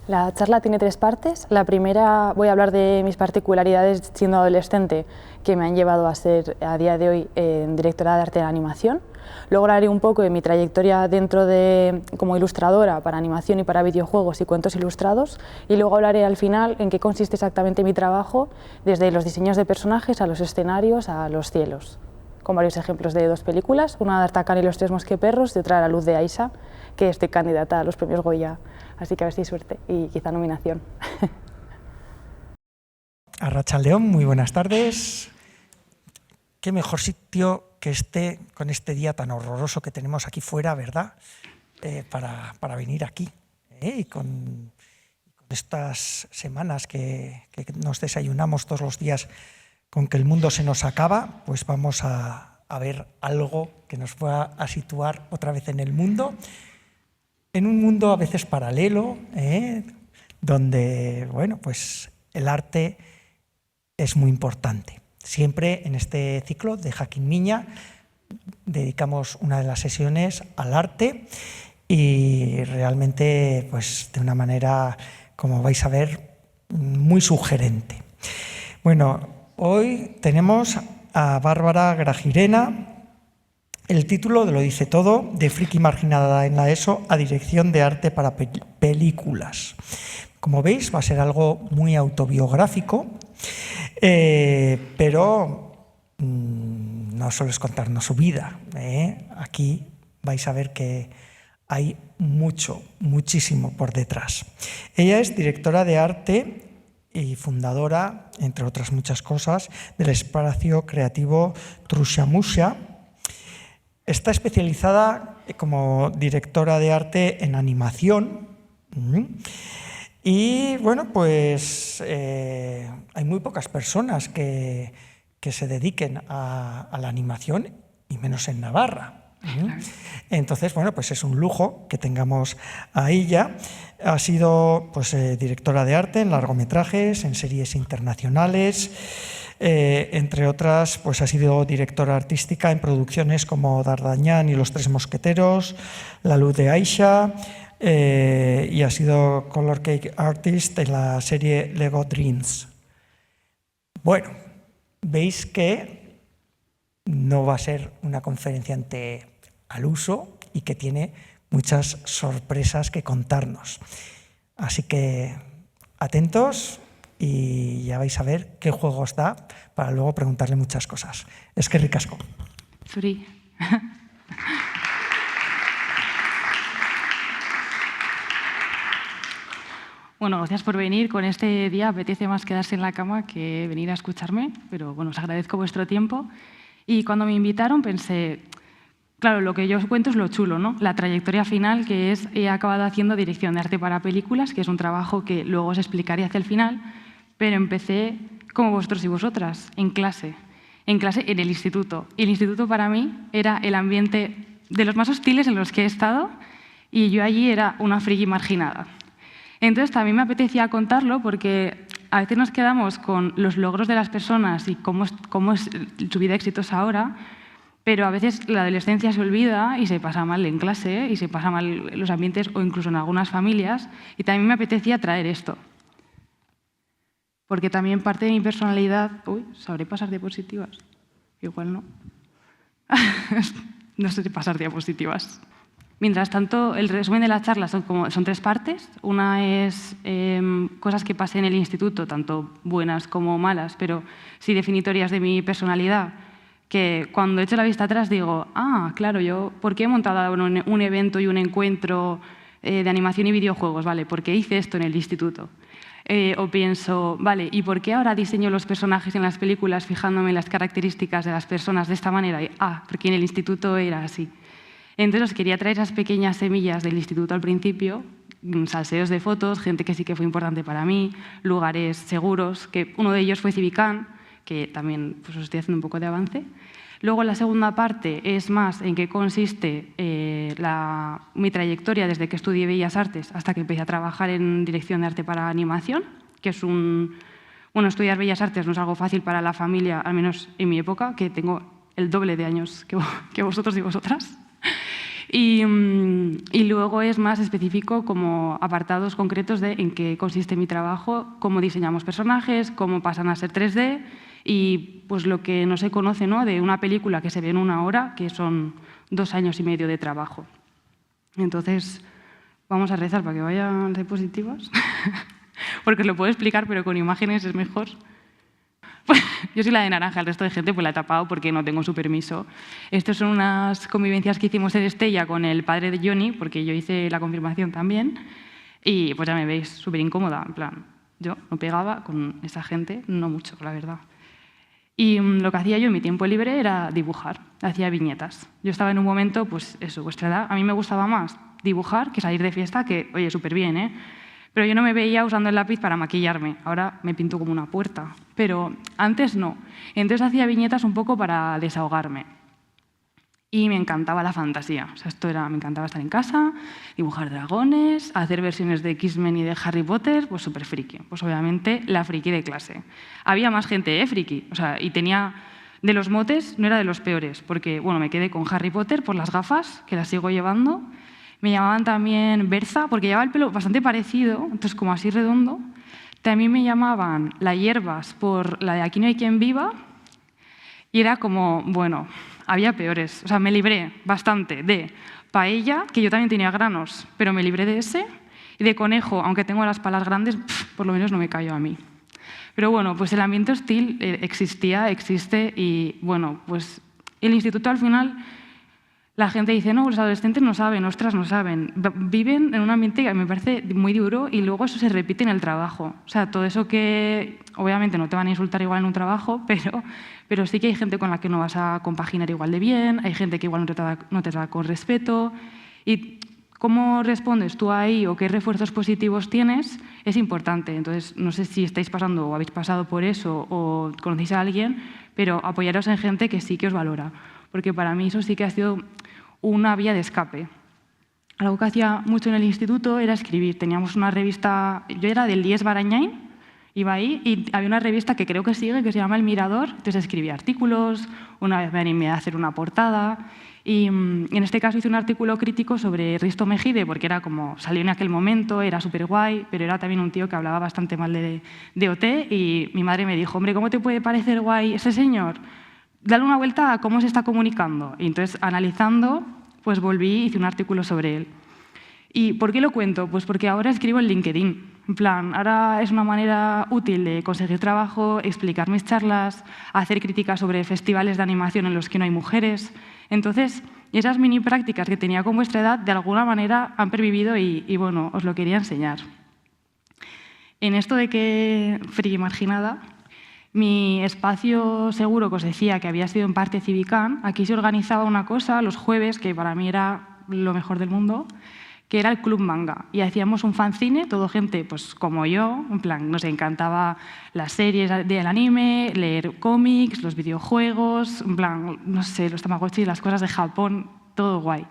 La charla tiene 3 partes. La primera voy a hablar de mis particularidades siendo adolescente que me han llevado a ser a día de hoy directora de arte de animación. Luego hablaré un poco de mi trayectoria como ilustradora para animación y para videojuegos y cuentos ilustrados, y luego hablaré al final en qué consiste exactamente mi trabajo, desde los diseños de personajes a los escenarios a los cielos, con varios ejemplos de 2 películas, una de D'Artagnan y los 3 mosqueperros y otra de La luz de Aisha, que estoy candidata a los premios Goya, así que a ver si hay suerte y quizá nominación. Arratsaldeon, muy buenas tardes. Qué mejor sitio que con este día tan horroroso que tenemos aquí fuera, ¿verdad? Para venir aquí. Y con estas semanas que nos desayunamos todos los días con que el mundo se nos acaba, pues vamos a ver algo que nos va a situar otra vez en el mundo, en un mundo a veces paralelo, donde, bueno, pues el arte es muy importante. Siempre en este ciclo de Jaquín Miña dedicamos una de las sesiones al arte y realmente, pues de una manera, como vais a ver, muy sugerente. Bueno, hoy tenemos a Bárbara Gragirena. El título lo dice todo: de friki marginada en la ESO a dirección de arte para películas. Como veis, va a ser algo muy autobiográfico, pero no solo es contarnos su vida. Aquí vais a ver que hay muchísimo por detrás. Ella es directora de arte y fundadora, entre otras muchas cosas, del espacio creativo Trushamusha. Está especializada como directora de arte en animación. Y bueno, pues hay muy pocas personas que se dediquen a la animación, y menos en Navarra. Entonces, bueno, pues es un lujo que tengamos a ella. Ha sido pues, directora de arte en largometrajes, en series internacionales. Entre otras, pues ha sido directora artística en producciones como D'Artagnan y los 3 mosqueteros, La luz de Aisha, y ha sido color cake artist en la serie Lego Dreams. Bueno, veis que no va a ser una conferenciante al uso y que tiene muchas sorpresas que contarnos. Así que atentos y ya vais a ver qué juego os da para luego preguntarle muchas cosas. Eskerrik asko. Zuri. Bueno, gracias por venir. Con este día apetece más quedarse en la cama que venir a escucharme, pero bueno, os agradezco vuestro tiempo. Y cuando me invitaron pensé, claro, lo que yo os cuento es lo chulo, ¿no? La trayectoria final, que es, he acabado haciendo dirección de arte para películas, que es un trabajo que luego os explicaré hacia el final, pero empecé como vosotros y vosotras, en clase en el instituto. Y el instituto para mí era el ambiente de los más hostiles en los que he estado, y yo allí era una friki marginada. Entonces también me apetecía contarlo porque a veces nos quedamos con los logros de las personas y cómo es su vida exitosa ahora, pero a veces la adolescencia se olvida y se pasa mal en clase y se pasa mal en los ambientes o incluso en algunas familias, y también me apetecía traer esto. Porque también parte de mi personalidad... Uy, ¿sabré pasar diapositivas? Igual no. No sé pasar diapositivas. Mientras tanto, el resumen de la charla son 3 partes. Una es cosas que pasé en el instituto, tanto buenas como malas, pero sí definitorias de mi personalidad, que cuando echo la vista atrás digo, claro, yo, ¿por qué he montado un evento y un encuentro de animación y videojuegos? Vale, ¿por qué hice esto en el instituto? O pienso, vale, ¿y por qué ahora diseño los personajes en las películas fijándome en las características de las personas de esta manera? Porque en el instituto era así. Entonces os quería traer esas pequeñas semillas del instituto al principio, salseos de fotos, gente que sí que fue importante para mí, lugares seguros, que uno de ellos fue Civicán, que también pues, os estoy haciendo un poco de avance. Luego la segunda parte es más en qué consiste mi trayectoria desde que estudié Bellas Artes hasta que empecé a trabajar en dirección de arte para animación, que es Bueno, estudiar Bellas Artes no es algo fácil para la familia, al menos en mi época, que tengo el doble de años que vosotros y vosotras. Y luego es más específico, como apartados concretos de en qué consiste mi trabajo, cómo diseñamos personajes, cómo pasan a ser 3D y pues lo que no se conoce, ¿no?, de una película que se ve en 1 hora, que son 2 años y medio de trabajo. Entonces, vamos a rezar para que vayan diapositivas, porque os lo puedo explicar, pero con imágenes es mejor. Yo soy la de naranja, el resto de gente pues la he tapado porque no tengo su permiso. Estas son unas convivencias que hicimos en Estella con el padre de Johnny, porque yo hice la confirmación también, y pues ya me veis súper incómoda, en plan, yo no pegaba con esa gente, no mucho, la verdad. Y lo que hacía yo en mi tiempo libre era dibujar, hacía viñetas. Yo estaba en un momento, pues eso, vuestra edad, a mí me gustaba más dibujar que salir de fiesta, que, oye, súper bien, ¿eh? Pero yo no me veía usando el lápiz para maquillarme. Ahora me pinto como una puerta, pero antes no. Entonces hacía viñetas un poco para desahogarme. Y me encantaba la fantasía. O sea, me encantaba estar en casa, dibujar dragones, hacer versiones de X-Men y de Harry Potter, pues súper friki. Pues obviamente la friki de clase. Había más gente, friki. O sea, y tenía... De los motes no era de los peores, porque bueno, me quedé con Harry Potter por las gafas, que las sigo llevando. Me llamaban también Berza, porque llevaba el pelo bastante parecido, entonces como así redondo. También me llamaban La Hierbas por la de Aquí no hay quien viva. Y era como, bueno, había peores. O sea, me libré bastante de Paella, que yo también tenía granos, pero me libré de ese. Y de Conejo, aunque tengo las palas grandes, por lo menos no me cayó a mí. Pero bueno, pues el ambiente hostil existía, existe, y bueno, pues el instituto al final... La gente dice, no, los adolescentes no saben, ostras, no saben. Viven en un ambiente que me parece muy duro y luego eso se repite en el trabajo. O sea, todo eso que obviamente no te van a insultar igual en un trabajo, pero sí que hay gente con la que no vas a compaginar igual de bien, hay gente que igual no te trata con respeto. Y cómo respondes tú ahí o qué refuerzos positivos tienes es importante. Entonces, no sé si estáis pasando o habéis pasado por eso o conocéis a alguien, pero apoyaros en gente que sí que os valora. Porque para mí eso sí que ha sido una vía de escape. Algo que hacía mucho en el instituto era escribir. Teníamos una revista, yo era del Dies Barañain, iba ahí y había una revista que creo que sigue, que se llama El Mirador, entonces escribía artículos, una vez me animé a hacer una portada y en este caso hice un artículo crítico sobre Risto Mejide porque era como, salió en aquel momento, era súper guay, pero era también un tío que hablaba bastante mal de OT y mi madre me dijo, hombre, ¿cómo te puede parecer guay ese señor? Dale una vuelta a cómo se está comunicando. Y entonces, analizando, pues volví y hice un artículo sobre él. ¿Y por qué lo cuento? Pues porque ahora escribo en LinkedIn. En plan, ahora es una manera útil de conseguir trabajo, explicar mis charlas, hacer críticas sobre festivales de animación en los que no hay mujeres. Entonces, esas mini prácticas que tenía con vuestra edad, de alguna manera han pervivido y bueno, os lo quería enseñar. En esto de que friki marginada, mi espacio seguro que os decía que había sido en parte Civicán, aquí se organizaba una cosa los jueves, que para mí era lo mejor del mundo, que era el Club Manga. Y hacíamos un fanzine, todo gente pues, como yo, en plan, nos encantaba las series del anime, leer cómics, los videojuegos, en plan, no sé, los Tamagotchi, las cosas de Japón, todo guay.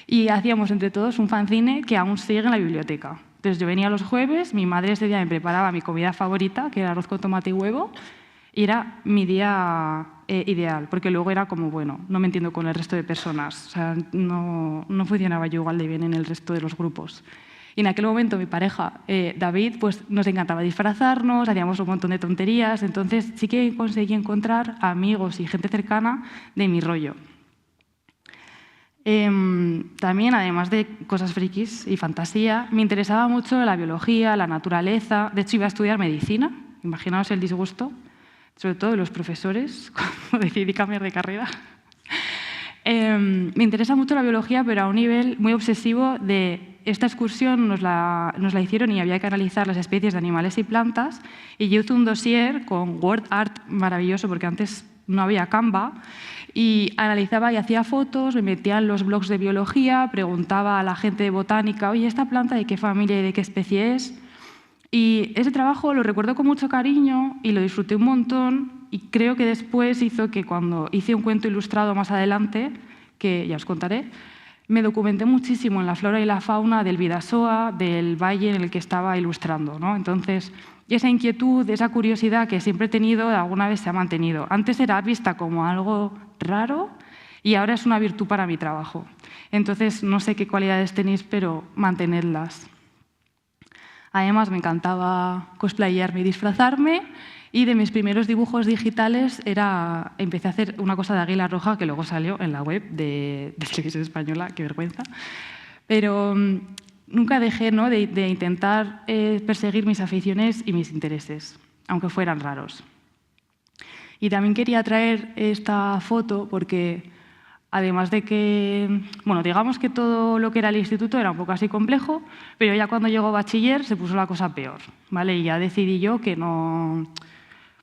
Y hacíamos entre todos un fanzine que aún sigue en la biblioteca. Entonces yo venía los jueves, mi madre ese día me preparaba mi comida favorita, que era arroz con tomate y huevo, y era mi día ideal, porque luego era como, bueno, no me entiendo con el resto de personas, o sea, no funcionaba yo igual de bien en el resto de los grupos. Y en aquel momento mi pareja, David, pues nos encantaba disfrazarnos, hacíamos un montón de tonterías, entonces sí que conseguí encontrar amigos y gente cercana de mi rollo. También, además de cosas frikis y fantasía, me interesaba mucho la biología, la naturaleza. De hecho, iba a estudiar medicina, imaginaos el disgusto, sobre todo de los profesores, cuando decidí cambiar de carrera. Me interesa mucho la biología, pero a un nivel muy obsesivo de esta excursión nos la hicieron y había que analizar las especies de animales y plantas, y yo hice un dossier con word art maravilloso, porque antes no había Canva, y analizaba y hacía fotos, me metía en los blogs de biología, preguntaba a la gente de botánica, oye, ¿esta planta de qué familia y de qué especie es? Y ese trabajo lo recuerdo con mucho cariño y lo disfruté un montón, y creo que después hizo que cuando hice un cuento ilustrado más adelante, que ya os contaré, me documenté muchísimo en la flora y la fauna del Bidasoa, del valle en el que estaba ilustrando, ¿no? Entonces, esa inquietud, esa curiosidad que siempre he tenido, alguna vez se ha mantenido. Antes era vista como algo raro Y ahora es una virtud para mi trabajo. Entonces, no sé qué cualidades tenéis, pero mantenedlas. Además, me encantaba cosplayarme y disfrazarme. Y de mis primeros dibujos digitales empecé a hacer una cosa de águila roja que luego salió en la web de Televisión Española, qué vergüenza. Pero nunca dejé, ¿no?, de intentar perseguir mis aficiones y mis intereses, aunque fueran raros. Y también quería traer esta foto porque, además de que, bueno, digamos que todo lo que era el instituto era un poco así complejo, pero ya cuando llegó bachiller se puso la cosa peor, ¿vale? Y ya decidí yo que no,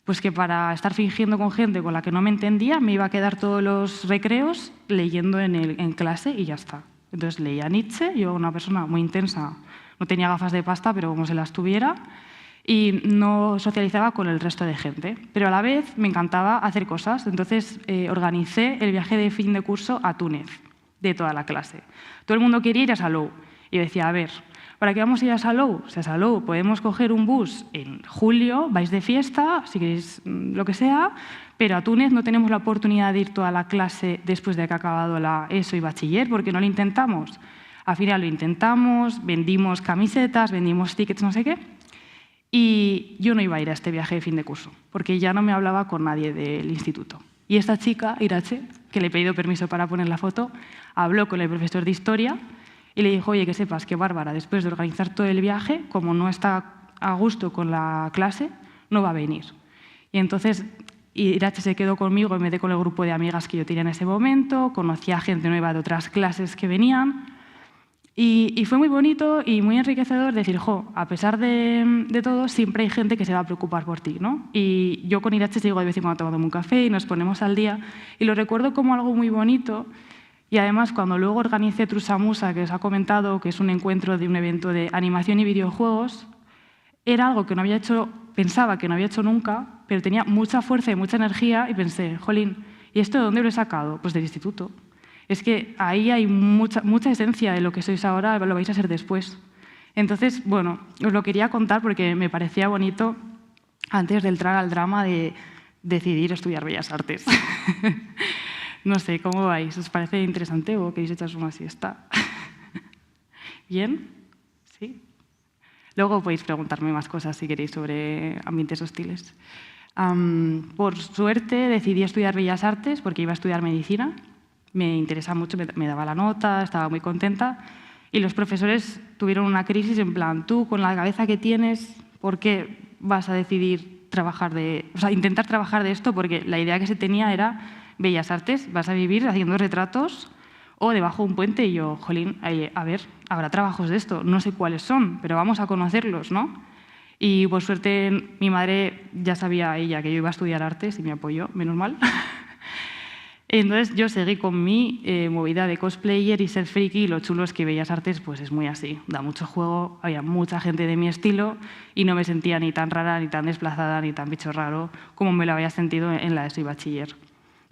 pues que para estar fingiendo con gente con la que no me entendía me iba a quedar todos los recreos leyendo en clase y ya está. Entonces leía Nietzsche, yo una persona muy intensa, no tenía gafas de pasta, pero como se las tuviera, y no socializaba con el resto de gente. Pero a la vez me encantaba hacer cosas, entonces organicé el viaje de fin de curso a Túnez, de toda la clase. Todo el mundo quería ir a Salou, y yo decía, a ver, ¿para qué vamos a ir a Salou? Si a Salou podemos coger un bus en julio, vais de fiesta, si queréis lo que sea, pero a Túnez no tenemos la oportunidad de ir toda la clase después de que ha acabado la ESO y bachiller, porque no lo intentamos. Al final lo intentamos, vendimos camisetas, vendimos tickets, no sé qué, y yo no iba a ir a este viaje de fin de curso, porque ya no me hablaba con nadie del instituto. Y esta chica, Irache, que le he pedido permiso para poner la foto, habló con el profesor de historia y le dijo, oye, que sepas que Bárbara, después de organizar todo el viaje, como no está a gusto con la clase, no va a venir. Y entonces Irache se quedó conmigo en vez de con el grupo de amigas que yo tenía en ese momento, conocía a gente nueva de otras clases que venían, y fue muy bonito y muy enriquecedor decir, jo, a pesar de todo, siempre hay gente que se va a preocupar por ti, ¿no? Y yo con Irache sigo de vez en cuando tomando un café y nos ponemos al día, y lo recuerdo como algo muy bonito. Y además, cuando luego organicé Trusamusa, que os ha comentado, que es un encuentro de un evento de animación y videojuegos, era algo que no había hecho, pensaba que no había hecho nunca, pero tenía mucha fuerza y mucha energía, y pensé, jolín, ¿y esto de dónde lo he sacado? Pues del instituto. Es que ahí hay mucha esencia de lo que sois ahora, lo vais a ser después. Entonces, bueno, os lo quería contar porque me parecía bonito, antes de entrar al drama, de decidir estudiar Bellas Artes. No sé, ¿cómo vais? ¿Os parece interesante o queréis echaros una siesta? ¿Bien? ¿Sí? Luego podéis preguntarme más cosas si queréis sobre ambientes hostiles. Por suerte decidí estudiar Bellas Artes porque iba a estudiar medicina. Me interesa mucho, me daba la nota, estaba muy contenta. Y los profesores tuvieron una crisis en plan, tú con la cabeza que tienes, ¿por qué vas a decidir intentar trabajar de esto? Porque la idea que se tenía era Bellas Artes, vas a vivir haciendo retratos o debajo de un puente. Y yo, jolín, a ver, habrá trabajos de esto, no sé cuáles son, pero vamos a conocerlos, ¿no? Y por suerte mi madre ya sabía ella que yo iba a estudiar artes y me apoyó, menos mal. Entonces yo seguí con mi movida de cosplayer y ser friki, y lo chulo es que Bellas Artes pues es muy así, da mucho juego, había mucha gente de mi estilo y no me sentía ni tan rara, ni tan desplazada, ni tan bicho raro como me lo había sentido en la ESO y bachiller.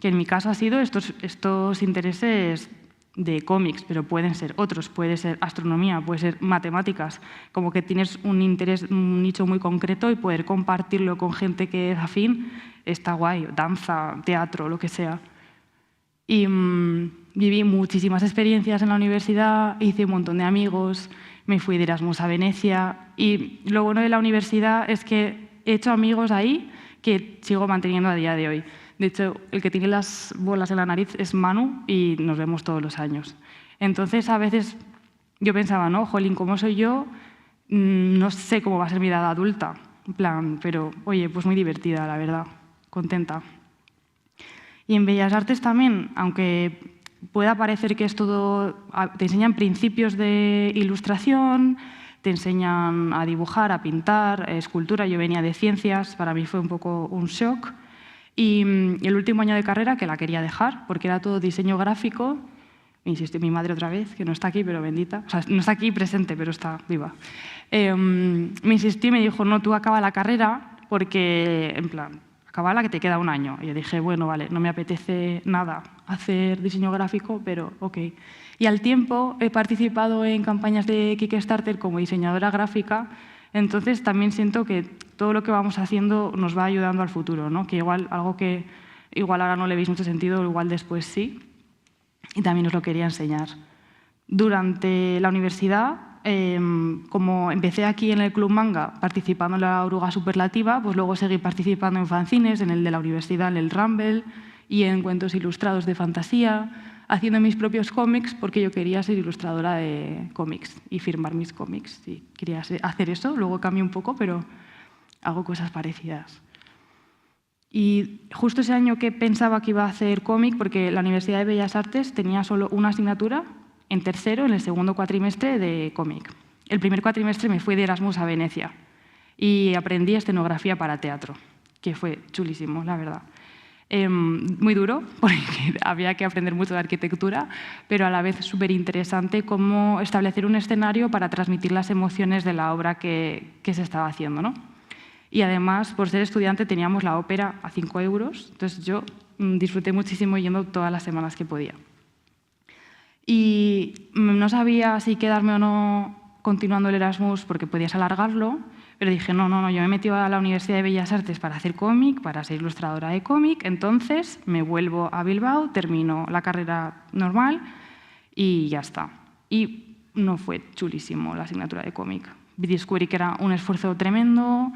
Que en mi caso ha sido estos intereses de cómics, pero pueden ser otros, puede ser astronomía, puede ser matemáticas, como que tienes un interés, un nicho muy concreto y poder compartirlo con gente que es afín, está guay, danza, teatro, lo que sea. Y viví muchísimas experiencias en la universidad, hice un montón de amigos, me fui de Erasmus a Venecia, y lo bueno de la universidad es que he hecho amigos ahí que sigo manteniendo a día de hoy. De hecho, el que tiene las bolas en la nariz es Manu y nos vemos todos los años. Entonces, a veces yo pensaba, no, jolín, ¿cómo soy yo? No sé cómo va a ser mi edad adulta, en plan, pero oye, pues muy divertida, la verdad, contenta. Y en Bellas Artes también, aunque pueda parecer que es todo, te enseñan principios de ilustración, te enseñan a dibujar, a pintar, escultura. Yo venía de ciencias, para mí fue un poco un shock. Y el último año de carrera, que la quería dejar, porque era todo diseño gráfico, me insistió mi madre otra vez, que no está aquí, pero bendita, o sea, no está aquí presente, pero está viva. Me insistió y me dijo, no, tú acaba la carrera, porque, en plan, acaba la que te queda un año. Y yo dije, bueno, vale, no me apetece nada hacer diseño gráfico, pero ok. Y al tiempo he participado en campañas de Kickstarter como diseñadora gráfica, entonces también siento que todo lo que vamos haciendo nos va ayudando al futuro, ¿no? Que igual algo que igual ahora no le veis mucho sentido, igual después sí. y también os lo quería enseñar. Durante la universidad, como empecé aquí en el Club Manga participando en la Oruga Superlativa, pues luego seguí participando en fanzines, en el de la universidad, en el Rumble, y en cuentos ilustrados de fantasía, haciendo mis propios cómics porque yo quería ser ilustradora de cómics y firmar mis cómics. Sí, quería hacer eso, luego cambié un poco, pero hago cosas parecidas. Y justo ese año que pensaba que iba a hacer cómic, porque la Universidad de Bellas Artes tenía solo una asignatura en tercero, en el segundo cuatrimestre de cómic. El primer cuatrimestre me fui de Erasmus a Venecia y aprendí escenografía para teatro, que fue chulísimo, la verdad. Muy duro, porque había que aprender mucho de arquitectura, pero a la vez súper interesante cómo establecer un escenario para transmitir las emociones de la obra que se estaba haciendo, ¿no? Y además, por ser estudiante, teníamos la ópera a 5 euros, entonces yo disfruté muchísimo yendo todas las semanas que podía. Y no sabía si quedarme o no continuando el Erasmus porque podías alargarlo, pero dije, no, yo me he metido a la Universidad de Bellas Artes para hacer cómic, para ser ilustradora de cómic, entonces me vuelvo a Bilbao, termino la carrera normal y ya está. Y no fue chulísimo la asignatura de cómic. Descubrí que era un esfuerzo tremendo,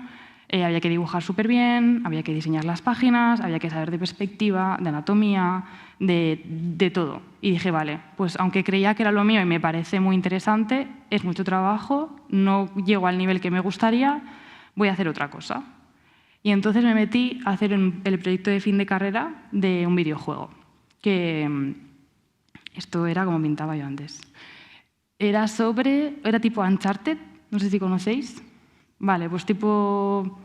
había que dibujar súper bien, había que diseñar las páginas, había que saber de perspectiva, de anatomía, de todo. Y dije, vale, pues aunque creía que era lo mío y me parece muy interesante, es mucho trabajo, no llego al nivel que me gustaría, voy a hacer otra cosa. Y entonces me metí a hacer el proyecto de fin de carrera de un videojuego, que esto era como pintaba yo antes. Era tipo Uncharted, no sé si conocéis. Vale, pues tipo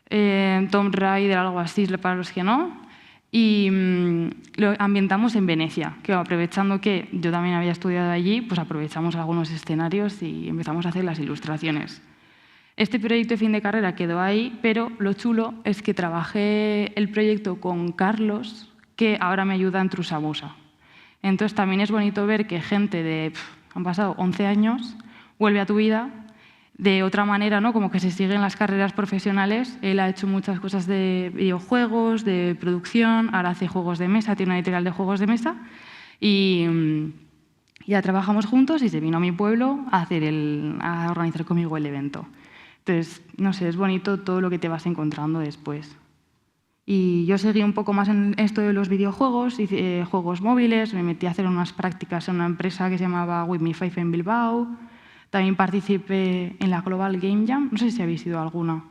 Tomb Raider, algo así, para los que no. Y lo ambientamos en Venecia, que aprovechando que yo también había estudiado allí, pues aprovechamos algunos escenarios y empezamos a hacer las ilustraciones. Este proyecto de fin de carrera quedó ahí, pero lo chulo es que trabajé el proyecto con Carlos, que ahora me ayuda en Trusamusa. Entonces también es bonito ver que gente han pasado 11 años, vuelve a tu vida de otra manera, ¿no? Como que se siguen las carreras profesionales. Él ha hecho muchas cosas de videojuegos, de producción, ahora hace juegos de mesa, tiene una editorial de juegos de mesa y ya trabajamos juntos y se vino a mi pueblo a organizar conmigo el evento. Entonces, no sé, es bonito todo lo que te vas encontrando después. Y yo seguí un poco más en esto de los videojuegos, hice juegos móviles, me metí a hacer unas prácticas en una empresa que se llamaba With Me 5 en Bilbao. También participé en la Global Game Jam, no sé si habéis ido a alguna,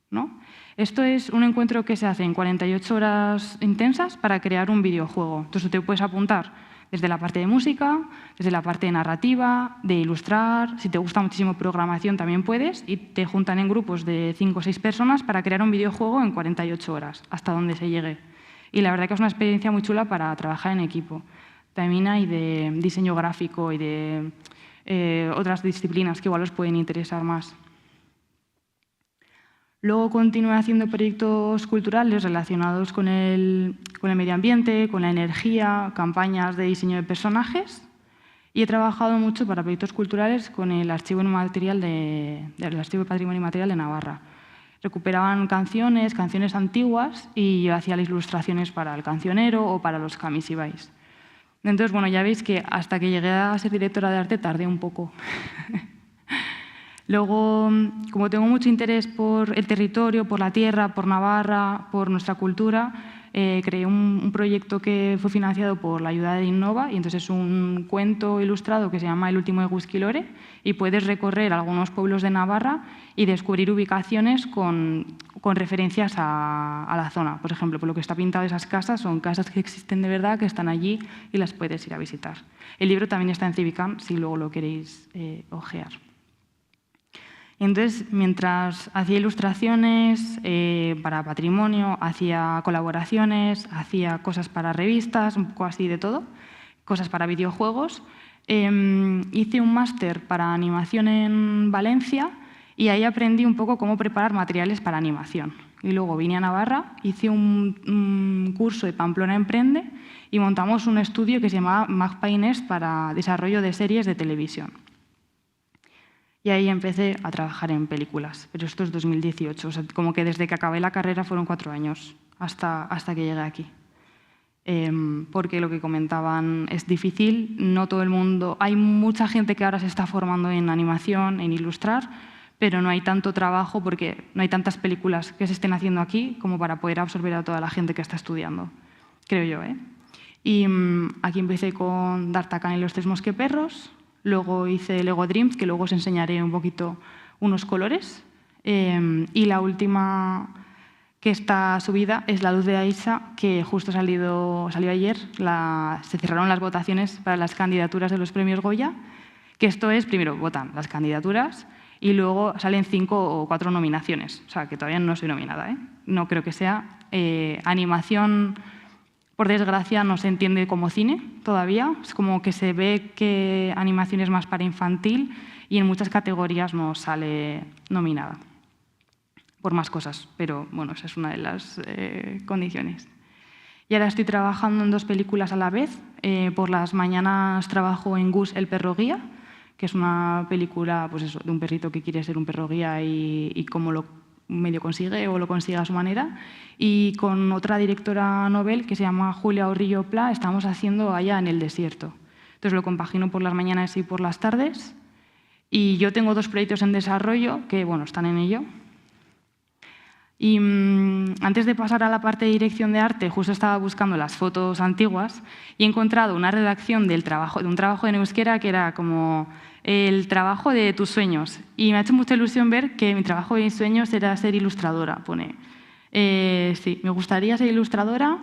¿no? Esto es un encuentro que se hace en 48 horas intensas para crear un videojuego. Entonces tú te puedes apuntar desde la parte de música, desde la parte de narrativa, de ilustrar. Si te gusta muchísimo programación también puedes y te juntan en grupos de 5 o 6 personas para crear un videojuego en 48 horas, hasta donde se llegue. Y la verdad que es una experiencia muy chula para trabajar en equipo. También hay de diseño gráfico y de otras disciplinas que igual os pueden interesar más. Luego continué haciendo proyectos culturales relacionados con el medio ambiente, con la energía, campañas de diseño de personajes y he trabajado mucho para proyectos culturales con el Archivo de Patrimonio Inmaterial de Navarra. Recuperaban canciones antiguas y yo hacía las ilustraciones para el cancionero o para los Kamisibais. Entonces, bueno, ya veis que hasta que llegué a ser directora de arte tardé un poco. Luego, como tengo mucho interés por el territorio, por la tierra, por Navarra, por nuestra cultura, creé un proyecto que fue financiado por la ayuda de Innova y entonces es un cuento ilustrado que se llama El último de Huisquilore y puedes recorrer algunos pueblos de Navarra y descubrir ubicaciones con referencias a la zona. Por ejemplo, por lo que está pintado esas casas son casas que existen de verdad, que están allí y las puedes ir a visitar. El libro también está en Civicam si luego lo queréis ojear. Entonces, mientras hacía ilustraciones para patrimonio, hacía colaboraciones, hacía cosas para revistas, un poco así de todo, cosas para videojuegos, hice un máster para animación en Valencia y ahí aprendí un poco cómo preparar materiales para animación. Y luego vine a Navarra, hice un curso de Pamplona Emprende y montamos un estudio que se llamaba Magpie Nest para desarrollo de series de televisión. Y ahí empecé a trabajar en películas, pero esto es 2018, o sea, como que desde que acabé la carrera fueron 4 años hasta que llegué aquí. porque lo que comentaban es difícil, no todo el mundo, hay mucha gente que ahora se está formando en animación, en ilustrar, pero no hay tanto trabajo porque no hay tantas películas que se estén haciendo aquí como para poder absorber a toda la gente que está estudiando, creo yo. Y aquí empecé con D'Artagnan y los tres mosqueperros, luego hice Lego Dreams, que luego os enseñaré un poquito unos colores, y la última que está subida es La luz de Aisha, que justo salió ayer. Se cerraron las votaciones para las candidaturas de los premios Goya, que esto es, primero votan las candidaturas y luego salen 5 o 4 nominaciones. O sea, que todavía no soy nominada. No creo que sea. Animación, por desgracia, no se entiende como cine todavía. Es como que se ve que animación es más para infantil y en muchas categorías no sale nominada. Por más cosas, pero bueno, esa es una de las condiciones. Y ahora estoy trabajando en 2 películas a la vez. Por las mañanas trabajo en Gus, el perro guía, que es una película pues eso, de un perrito que quiere ser un perro guía y cómo lo medio consigue o lo consigue a su manera. Y con otra directora novel que se llama Julia Orrillo Pla, estamos haciendo Allá en el desierto. Entonces lo compagino por las mañanas y por las tardes. Y yo tengo 2 proyectos en desarrollo que bueno, están en ello. Y antes de pasar a la parte de dirección de arte, justo estaba buscando las fotos antiguas y he encontrado una redacción de un trabajo en euskera que era como el trabajo de tus sueños. Y me ha hecho mucha ilusión ver que mi trabajo de mis sueños era ser ilustradora. Pone, sí, me gustaría ser ilustradora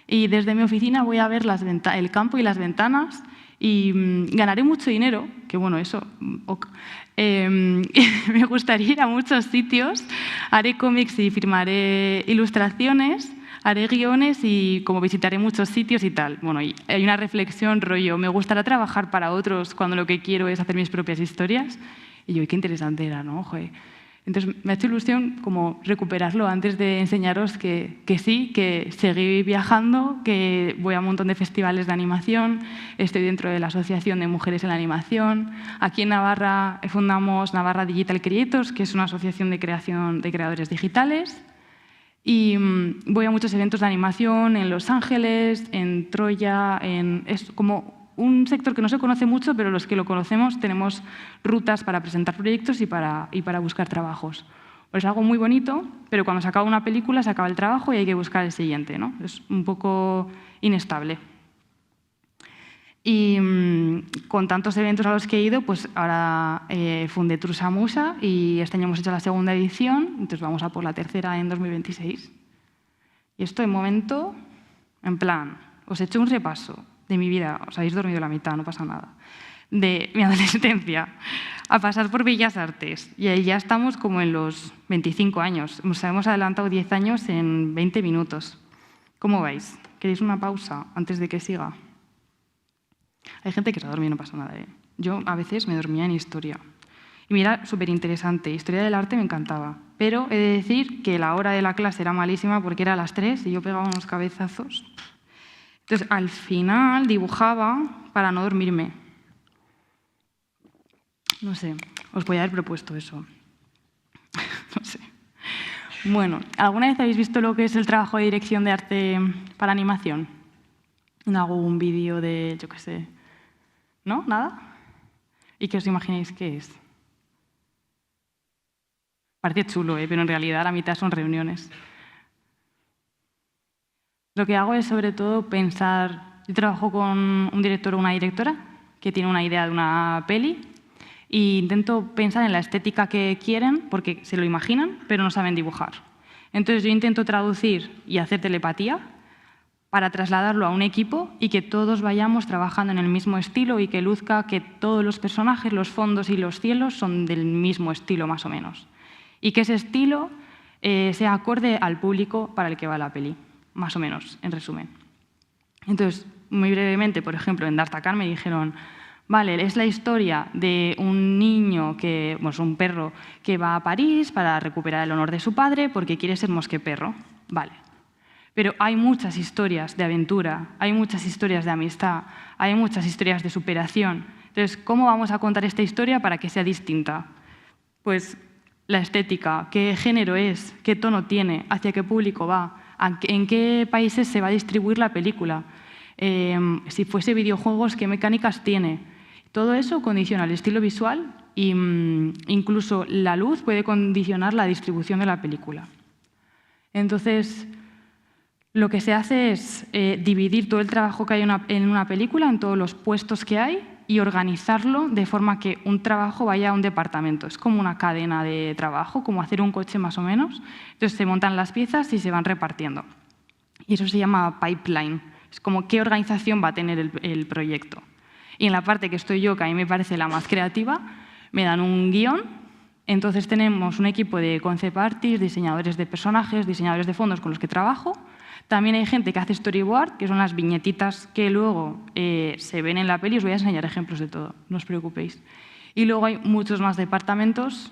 y desde mi oficina voy a ver el campo y las ventanas y ganaré mucho dinero, que bueno, eso... me gustaría ir a muchos sitios, haré cómics y firmaré ilustraciones, haré guiones y como visitaré muchos sitios y tal. Bueno, y hay una reflexión rollo, me gustará trabajar para otros cuando lo que quiero es hacer mis propias historias. Y yo, qué interesante era, ¿no? Joder. Entonces me ha hecho ilusión como recuperarlo antes de enseñaros que sí, que seguí viajando, que voy a un montón de festivales de animación, estoy dentro de la Asociación de Mujeres en la Animación. Aquí en Navarra fundamos Navarra Digital Creators, que es una asociación de creación de creadores digitales. Y voy a muchos eventos de animación en Los Ángeles, en Troya, es como un sector que no se conoce mucho, pero los que lo conocemos tenemos rutas para presentar proyectos y para buscar trabajos. Pues es algo muy bonito, pero cuando se acaba una película se acaba el trabajo y hay que buscar el siguiente, ¿no? Es un poco inestable. Y con tantos eventos a los que he ido, pues ahora fundé Trusamusa y este año hemos hecho la 2ª edición, entonces vamos a por la 3ª en 2026. Y esto de momento, en plan, os he hecho un repaso de mi vida, os habéis dormido la mitad, no pasa nada, de mi adolescencia, a pasar por Bellas Artes. Y ahí ya estamos como en los 25 años. Nos hemos adelantado 10 años en 20 minutos. ¿Cómo vais? ¿Queréis una pausa antes de que siga? Hay gente que se ha dormido, no pasa nada. Yo a veces me dormía en historia. Y mira, súper interesante. Historia del arte me encantaba. Pero he de decir que la hora de la clase era malísima porque era a las 3 y yo pegaba unos cabezazos. Entonces, al final dibujaba para no dormirme. No sé, os podía haber propuesto eso. No sé. Bueno, ¿alguna vez habéis visto lo que es el trabajo de dirección de arte para animación? Hago un vídeo de, yo qué sé, ¿no? ¿Nada? ¿Y qué os imagináis que es? Parece chulo, pero en realidad la mitad son reuniones. Lo que hago es, sobre todo, pensar... Yo trabajo con un director o una directora que tiene una idea de una peli e intento pensar en la estética que quieren, porque se lo imaginan, pero no saben dibujar. Entonces, yo intento traducir y hacer telepatía para trasladarlo a un equipo y que todos vayamos trabajando en el mismo estilo y que luzca que todos los personajes, los fondos y los cielos son del mismo estilo, más o menos. Y que ese estilo sea acorde al público para el que va la peli. Más o menos, en resumen. Entonces, muy brevemente, por ejemplo, en D'Artagnan me dijeron, vale, es la historia de un niño, un perro, que va a París para recuperar el honor de su padre porque quiere ser mosqueperro. Vale. Pero hay muchas historias de aventura, hay muchas historias de amistad, hay muchas historias de superación. Entonces, ¿cómo vamos a contar esta historia para que sea distinta? Pues la estética, qué género es, qué tono tiene, hacia qué público va, en qué países se va a distribuir la película, si fuese videojuegos, qué mecánicas tiene. Todo eso condiciona el estilo visual e incluso la luz puede condicionar la distribución de la película. Entonces, lo que se hace es dividir todo el trabajo que hay en una película, en todos los puestos que hay, y organizarlo de forma que un trabajo vaya a un departamento. Es como una cadena de trabajo, como hacer un coche más o menos. Entonces se montan las piezas y se van repartiendo. Y eso se llama pipeline. Es como qué organización va a tener el proyecto. Y en la parte que estoy yo, que a mí me parece la más creativa, me dan un guión. Entonces tenemos un equipo de concept artists, diseñadores de personajes, diseñadores de fondos con los que trabajo. También hay gente que hace storyboard, que son las viñetitas que luego se ven en la peli. Os voy a enseñar ejemplos de todo, no os preocupéis. Y luego hay muchos más departamentos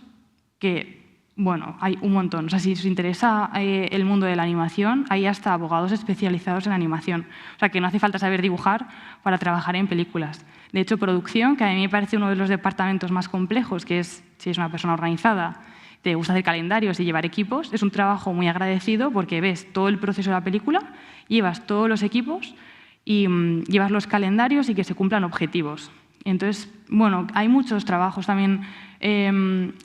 que, bueno, hay un montón. O sea, si os interesa el mundo de la animación, hay hasta abogados especializados en animación. O sea, que no hace falta saber dibujar para trabajar en películas. De hecho, producción, que a mí me parece uno de los departamentos más complejos, que es, si es una persona organizada, te gusta hacer calendarios y llevar equipos, es un trabajo muy agradecido porque ves todo el proceso de la película, llevas todos los equipos y llevas los calendarios y que se cumplan objetivos. Entonces, bueno, hay muchos trabajos también.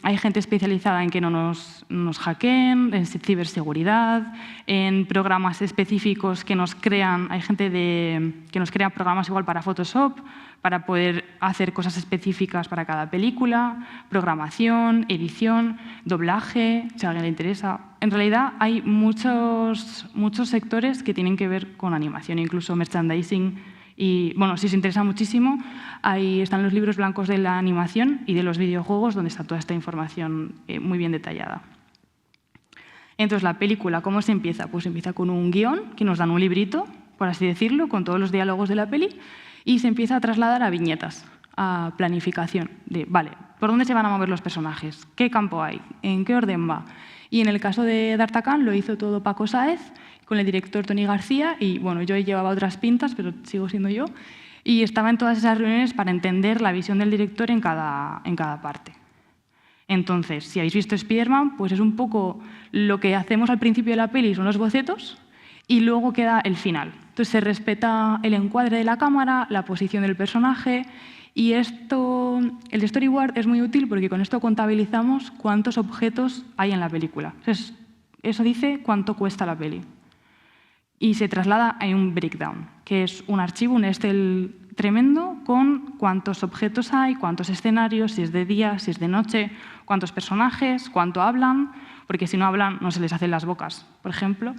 Hay gente especializada en que no nos hackeen, en ciberseguridad, en programas específicos que nos crean. Hay gente que nos crea programas igual para Photoshop, para poder hacer cosas específicas para cada película, programación, edición, doblaje, si a alguien le interesa. En realidad hay muchos sectores que tienen que ver con animación, incluso merchandising. Y bueno, si os interesa muchísimo, ahí están los libros blancos de la animación y de los videojuegos, donde está toda esta información muy bien detallada. Entonces, la película, ¿cómo se empieza? Pues empieza con un guión, que nos dan un librito, por así decirlo, con todos los diálogos de la peli, y se empieza a trasladar a viñetas, a planificación, de, vale, ¿por dónde se van a mover los personajes? ¿Qué campo hay? ¿En qué orden va? Y en el caso de D'Artagnan lo hizo todo Paco Sáez, con el director Tony García, y bueno, yo llevaba otras pintas, pero sigo siendo yo, y estaba en todas esas reuniones para entender la visión del director en cada parte. Entonces, si habéis visto Spider-Man, pues es un poco lo que hacemos al principio de la peli, son los bocetos, y luego queda el final. Entonces se respeta el encuadre de la cámara, la posición del personaje, y el storyboard es muy útil porque con esto contabilizamos cuántos objetos hay en la película. Entonces, eso dice cuánto cuesta la peli. Y se traslada a un breakdown, que es un archivo, un Excel tremendo con cuántos objetos hay, cuántos escenarios, si es de día, si es de noche, cuántos personajes, cuánto hablan, porque si no hablan no se les hacen las bocas, por ejemplo.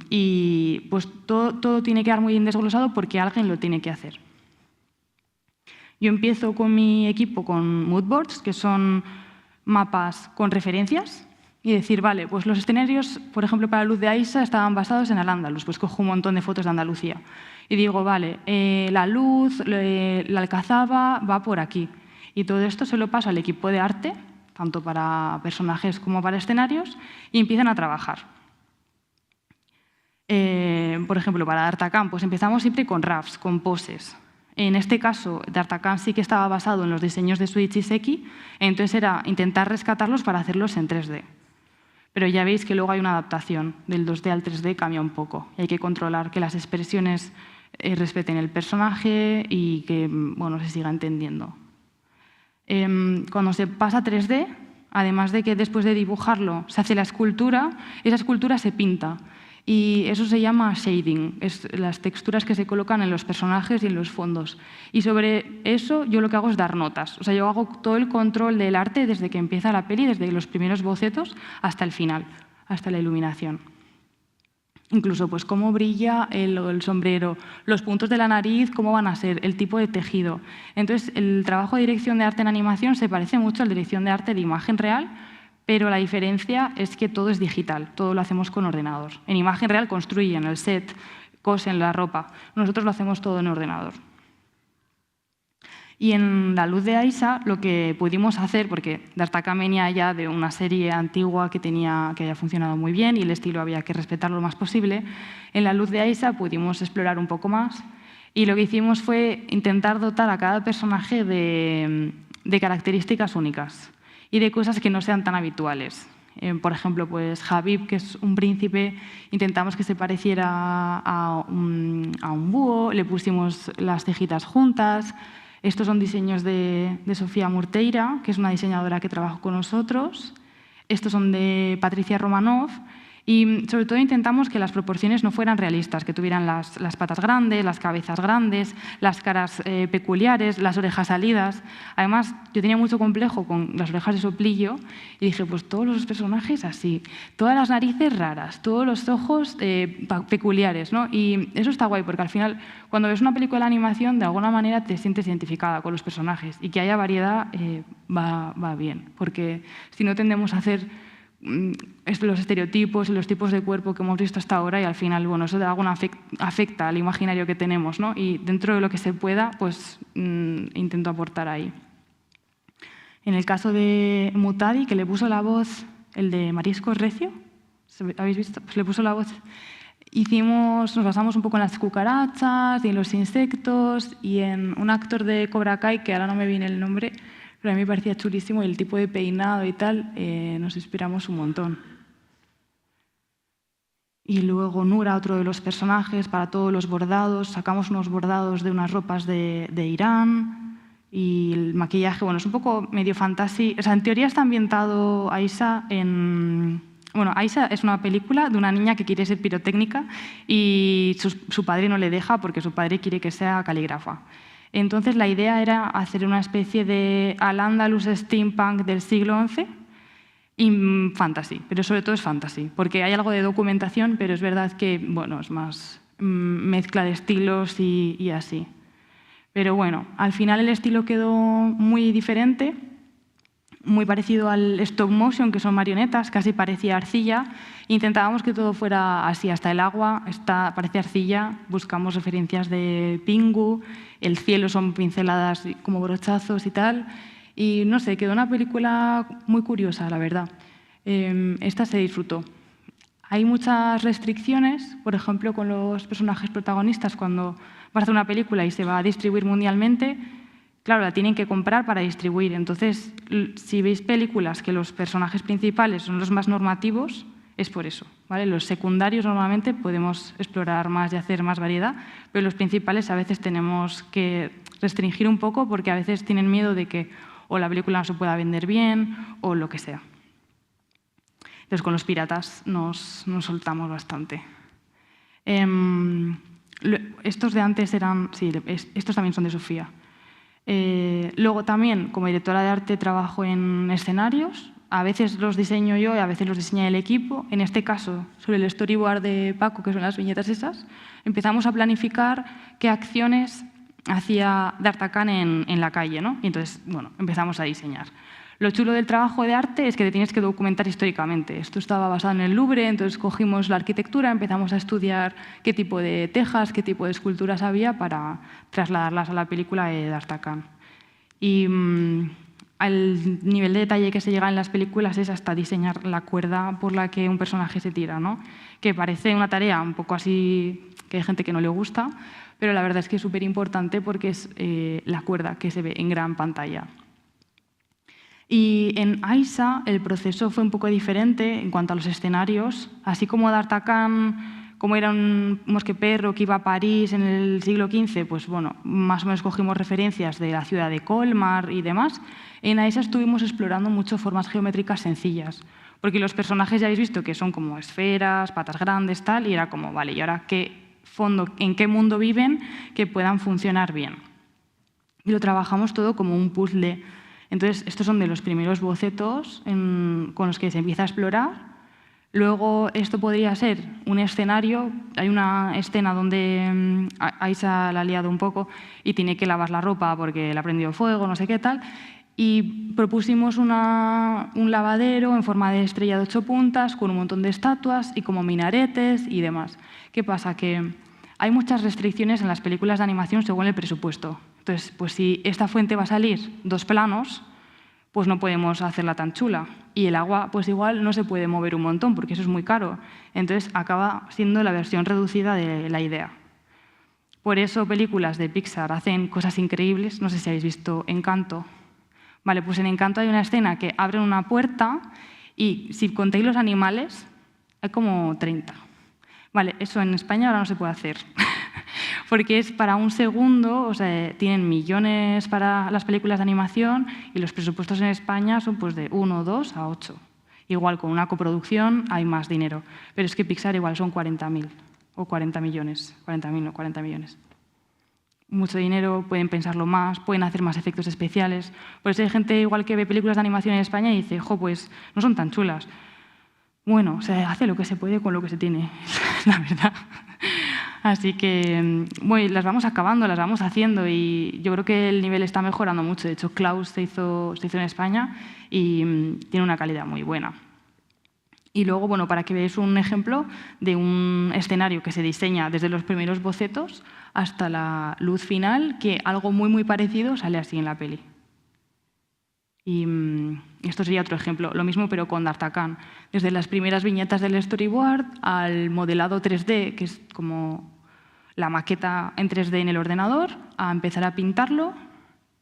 Y pues todo tiene que quedar muy bien desglosado porque alguien lo tiene que hacer. Yo empiezo con mi equipo con moodboards, que son mapas con referencias, y decir, vale, pues los escenarios, por ejemplo, para Luz de Aisa estaban basados en Al-Ándalus, pues cojo un montón de fotos de Andalucía. Y digo, vale, la luz, la alcazaba va por aquí. Y todo esto se lo paso al equipo de arte, tanto para personajes como para escenarios, y empiezan a trabajar. Por ejemplo, para D'Artagnan, pues empezamos siempre con RAFs, con poses. En este caso, D'Artagnan sí que estaba basado en los diseños de Shuichi Iseki, entonces era intentar rescatarlos para hacerlos en 3D. Pero ya veis que luego hay una adaptación, del 2D al 3D cambia un poco. Y hay que controlar que las expresiones respeten el personaje y que bueno, se siga entendiendo. Cuando se pasa a 3D, además de que después de dibujarlo se hace la escultura, esa escultura se pinta. Y eso se llama shading, es las texturas que se colocan en los personajes y en los fondos. Y sobre eso yo lo que hago es dar notas. O sea, yo hago todo el control del arte desde que empieza la peli, desde los primeros bocetos hasta el final, hasta la iluminación. Incluso pues cómo brilla el sombrero, los puntos de la nariz, cómo van a ser, el tipo de tejido. Entonces, el trabajo de dirección de arte en animación se parece mucho a la dirección de arte de imagen real, pero la diferencia es que todo es digital, todo lo hacemos con ordenador. En imagen real construyen el set, cosen la ropa. Nosotros lo hacemos todo en ordenador. Y en La Luz de Aisa lo que pudimos hacer, porque D'Artagnan venía ya de una serie antigua que había funcionado muy bien y el estilo había que respetarlo lo más posible, en La Luz de Aisa pudimos explorar un poco más y lo que hicimos fue intentar dotar a cada personaje de características únicas y de cosas que no sean tan habituales. Por ejemplo, pues Habib, que es un príncipe, intentamos que se pareciera a un búho, le pusimos las cejitas juntas. Estos son diseños de Sofía Murteira, que es una diseñadora que trabaja con nosotros. Estos son de Patricia Romanov. Y sobre todo intentamos que las proporciones no fueran realistas, que tuvieran las patas grandes, las cabezas grandes, las caras peculiares, las orejas salidas. Además, yo tenía mucho complejo con las orejas de soplillo y dije, pues todos los personajes así, todas las narices raras, todos los ojos peculiares, ¿no? Y eso está guay, porque al final, cuando ves una película de animación, de alguna manera te sientes identificada con los personajes y que haya variedad va bien, porque si no tendemos a hacer los estereotipos y los tipos de cuerpo que hemos visto hasta ahora y al final, bueno, eso de alguna afecta al imaginario que tenemos, ¿no? Y dentro de lo que se pueda, pues intento aportar ahí. En el caso de Mutadi, que le puso la voz el de Mariscos Recio, ¿habéis visto? Pues le puso la voz. Nos basamos un poco en las cucarachas y en los insectos y en un actor de Cobra Kai, que ahora no me viene el nombre, pero a mí me parecía chulísimo y el tipo de peinado y tal, nos inspiramos un montón. Y luego Nura, otro de los personajes, para todos los bordados, sacamos unos bordados de unas ropas de Irán y el maquillaje, bueno, es un poco medio fantasy. O sea, en teoría está ambientado Aisha en... Bueno, Aisha es una película de una niña que quiere ser pirotécnica y su padre no le deja porque su padre quiere que sea calígrafa. Entonces, la idea era hacer una especie de al-Ándalus steampunk del siglo XI y fantasy, pero sobre todo es fantasy, porque hay algo de documentación, pero es verdad que bueno, es más mezcla de estilos y así. Pero bueno, al final el estilo quedó muy diferente, muy parecido al stop motion, que son marionetas, casi parecía arcilla. Intentábamos que todo fuera así, hasta el agua parece arcilla, buscamos referencias de Pingu, el cielo son pinceladas como brochazos y tal. Y no sé, quedó una película muy curiosa, la verdad. Esta se disfrutó. Hay muchas restricciones, por ejemplo, con los personajes protagonistas, cuando vas a hacer una película y se va a distribuir mundialmente, claro, la tienen que comprar para distribuir. Entonces, si veis películas que los personajes principales son los más normativos, es por eso, ¿vale? Los secundarios normalmente podemos explorar más y hacer más variedad, pero los principales a veces tenemos que restringir un poco porque a veces tienen miedo de que o la película no se pueda vender bien o lo que sea. Entonces, con los piratas nos soltamos bastante. Estos de antes eran... Sí, estos también son de Sofía. Luego también, como directora de arte, trabajo en escenarios. A veces los diseño yo y a veces los diseña el equipo. En este caso, sobre el storyboard de Paco, que son las viñetas esas, empezamos a planificar qué acciones hacía D'Artagnan en la calle, ¿no? Y entonces, bueno, empezamos a diseñar. Lo chulo del trabajo de arte es que te tienes que documentar históricamente. Esto estaba basado en el Louvre, entonces cogimos la arquitectura, empezamos a estudiar qué tipo de tejas, qué tipo de esculturas había para trasladarlas a la película de D'Artagnan. Y al nivel de detalle que se llega en las películas es hasta diseñar la cuerda por la que un personaje se tira, ¿no? Que parece una tarea un poco así, que hay gente que no le gusta, pero la verdad es que es súper importante porque es la cuerda que se ve en gran pantalla. Y en Aisha el proceso fue un poco diferente en cuanto a los escenarios. Así como D'Artagnan, como era un mosqueperro que iba a París en el siglo XV, pues bueno, más o menos cogimos referencias de la ciudad de Colmar y demás. En Aisha estuvimos explorando mucho formas geométricas sencillas, porque los personajes ya habéis visto que son como esferas, patas grandes, tal, y era como, vale, ¿y ahora qué fondo, en qué mundo viven que puedan funcionar bien? Y lo trabajamos todo como un puzzle. Entonces, estos son de los primeros bocetos con los que se empieza a explorar. Luego, esto podría ser un escenario. Hay una escena donde Aisha la ha liado un poco y tiene que lavar la ropa porque le ha prendido fuego, no sé qué tal. Y propusimos un lavadero en forma de estrella de 8 puntas con un montón de estatuas y como minaretes y demás. ¿Qué pasa? Que hay muchas restricciones en las películas de animación según el presupuesto. Entonces, pues si esta fuente va a salir 2 planos, pues no podemos hacerla tan chula. Y el agua, pues igual no se puede mover un montón, porque eso es muy caro. Entonces, acaba siendo la versión reducida de la idea. Por eso, películas de Pixar hacen cosas increíbles. No sé si habéis visto Encanto. Vale, pues en Encanto hay una escena que abren una puerta Y si contáis los animales, hay como 30. Vale, eso en España ahora no se puede hacer. Porque es para un segundo, o sea, tienen millones para las películas de animación y los presupuestos en España son pues de 1, 2 a 8. Igual con una coproducción hay más dinero, pero es que Pixar igual son 40.000 o 40 millones, 40.000 o 40 millones. Mucho dinero, pueden pensarlo más, pueden hacer más efectos especiales. Por eso hay gente igual que ve películas de animación en España y dice, jo, pues no son tan chulas. Bueno, se hace lo que se puede con lo que se tiene, la verdad. Así que bueno, las vamos acabando, las vamos haciendo y yo creo que el nivel está mejorando mucho. De hecho, Klaus se hizo en España y tiene una calidad muy buena. Y luego, bueno, para que veáis un ejemplo de un escenario que se diseña desde los primeros bocetos hasta la luz final, que algo muy, muy parecido sale así en la peli. Y esto sería otro ejemplo, lo mismo pero con D'Artagnan. Desde las primeras viñetas del storyboard al modelado 3D, que es como la maqueta en 3D en el ordenador, a empezar a pintarlo,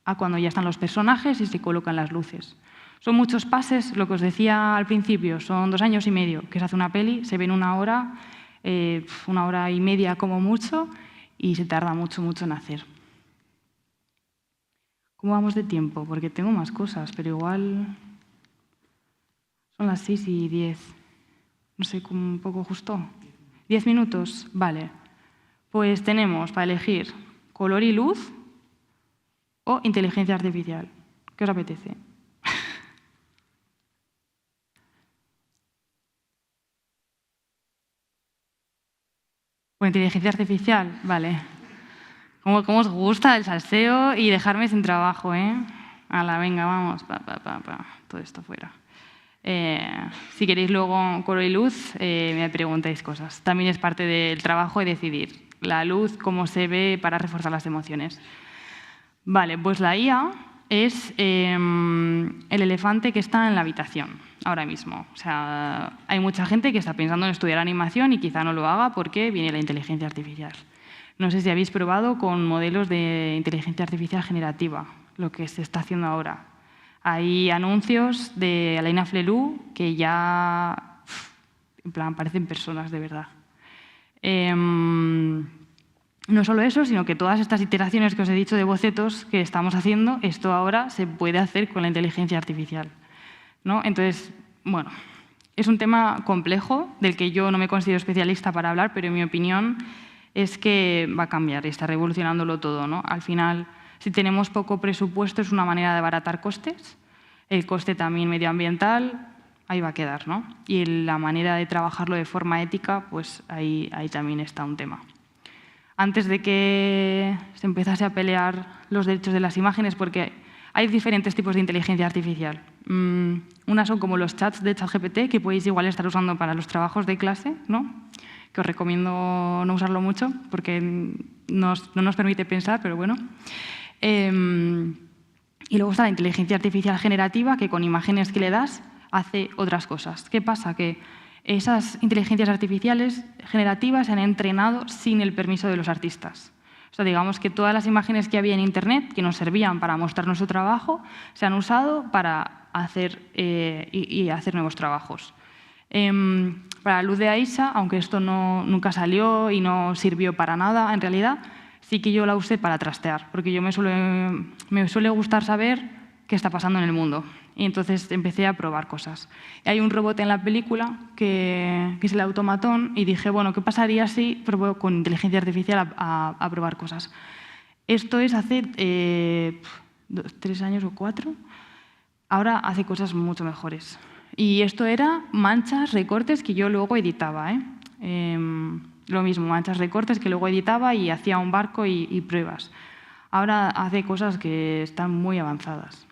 a cuando ya están los personajes y se colocan las luces. Son muchos pases, lo que os decía al principio, son 2 años y medio que se hace una peli, se ve en 1 hora, 1 hora y media como mucho, y se tarda mucho, mucho en hacer. ¿Cómo vamos de tiempo? Porque tengo más cosas, pero igual son las 6:10. No sé, un poco justo. 10 minutos, vale. Pues tenemos para elegir color y luz o inteligencia artificial. ¿Qué os apetece? Pues inteligencia artificial, vale. ¿Cómo os gusta el salseo y dejarme sin trabajo, eh? Ala, venga, vamos, todo esto fuera. Si queréis luego color y luz, me preguntáis cosas. También es parte del trabajo de decidir la luz, cómo se ve para reforzar las emociones. Vale, pues la IA es el elefante que está en la habitación ahora mismo. O sea, hay mucha gente que está pensando en estudiar animación y quizá no lo haga porque viene la inteligencia artificial. No sé si habéis probado con modelos de inteligencia artificial generativa, lo que se está haciendo ahora. Hay anuncios de Alaina Flelou que ya, en plan, parecen personas de verdad. No solo eso, sino que todas estas iteraciones que os he dicho de bocetos que estamos haciendo, esto ahora se puede hacer con la inteligencia artificial, ¿no? Entonces, bueno, es un tema complejo del que yo no me considero especialista para hablar, pero en mi opinión es que va a cambiar y está revolucionándolo todo, ¿no? Al final, si tenemos poco presupuesto, es una manera de abaratar costes. El coste también medioambiental, ahí va a quedar, ¿no? Y la manera de trabajarlo de forma ética, pues ahí también está un tema. Antes de que se empezase a pelear los derechos de las imágenes, porque hay diferentes tipos de inteligencia artificial. Unas son como los chats de ChatGPT, que podéis igual estar usando para los trabajos de clase, ¿no? Que os recomiendo no usarlo mucho, porque no nos permite pensar, pero bueno. Y luego está la inteligencia artificial generativa, que con imágenes que le das hace otras cosas. ¿Qué pasa? Que esas inteligencias artificiales generativas se han entrenado sin el permiso de los artistas. O sea, digamos que todas las imágenes que había en Internet, que nos servían para mostrar nuestro trabajo, se han usado para hacer, hacer nuevos trabajos. Para la luz de Aisha, aunque esto nunca salió y no sirvió para nada, en realidad, sí que yo la usé para trastear, porque yo me suele gustar saber qué está pasando en el mundo. Y entonces empecé a probar cosas. Hay un robot en la película que es el automatón y dije, bueno, ¿qué pasaría si pruebo con inteligencia artificial a probar cosas? Esto es hace 3 años o 4. Ahora hace cosas mucho mejores. Y esto era manchas, recortes que yo luego editaba. Lo mismo, manchas, recortes que luego editaba y hacía un barco y pruebas. Ahora hace cosas que están muy avanzadas.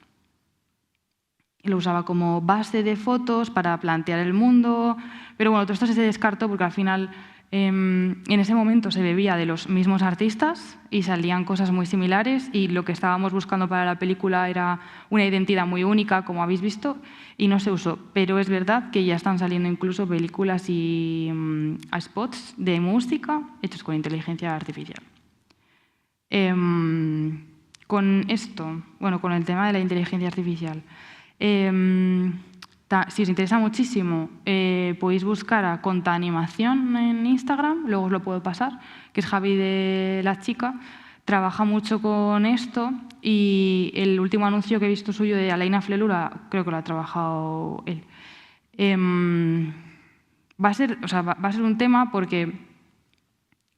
Lo usaba como base de fotos para plantear el mundo, pero bueno, todo esto se descartó porque al final en ese momento se bebía de los mismos artistas y salían cosas muy similares y lo que estábamos buscando para la película era una identidad muy única, como habéis visto, y no se usó. Pero es verdad que ya están saliendo incluso películas y spots de música hechos con inteligencia artificial. Con esto, bueno, con el tema de la inteligencia artificial, Si os interesa muchísimo, podéis buscar a Conta Animación en Instagram, luego os lo puedo pasar, que es Javi de La Chica. Trabaja mucho con esto y el último anuncio que he visto suyo de Alaina Flelura, creo que lo ha trabajado él. Va a ser un tema porque,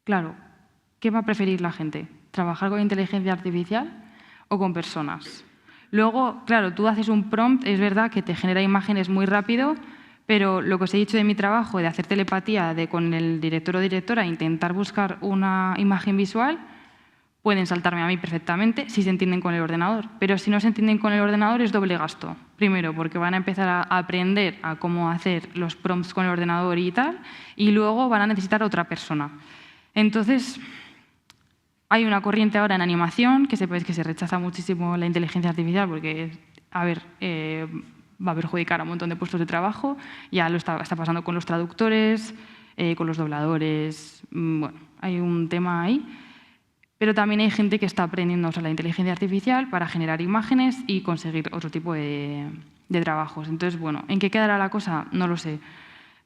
claro, ¿qué va a preferir la gente? ¿Trabajar con inteligencia artificial o con personas? Luego, claro, tú haces un prompt, es verdad que te genera imágenes muy rápido, pero lo que os he dicho de mi trabajo, de hacer telepatía con el director o directora, intentar buscar una imagen visual, pueden saltarme a mí perfectamente si se entienden con el ordenador. Pero si no se entienden con el ordenador es doble gasto. Primero, porque van a empezar a aprender a cómo hacer los prompts con el ordenador y tal, y luego van a necesitar otra persona. Entonces, hay una corriente ahora en animación que sepáis que se rechaza muchísimo la inteligencia artificial porque, va a perjudicar a un montón de puestos de trabajo. Ya lo está pasando con los traductores, con los dobladores. Bueno, hay un tema ahí. Pero también hay gente que está aprendiendo a usar la inteligencia artificial para generar imágenes y conseguir otro tipo de trabajos. Entonces, bueno, ¿en qué quedará la cosa? No lo sé.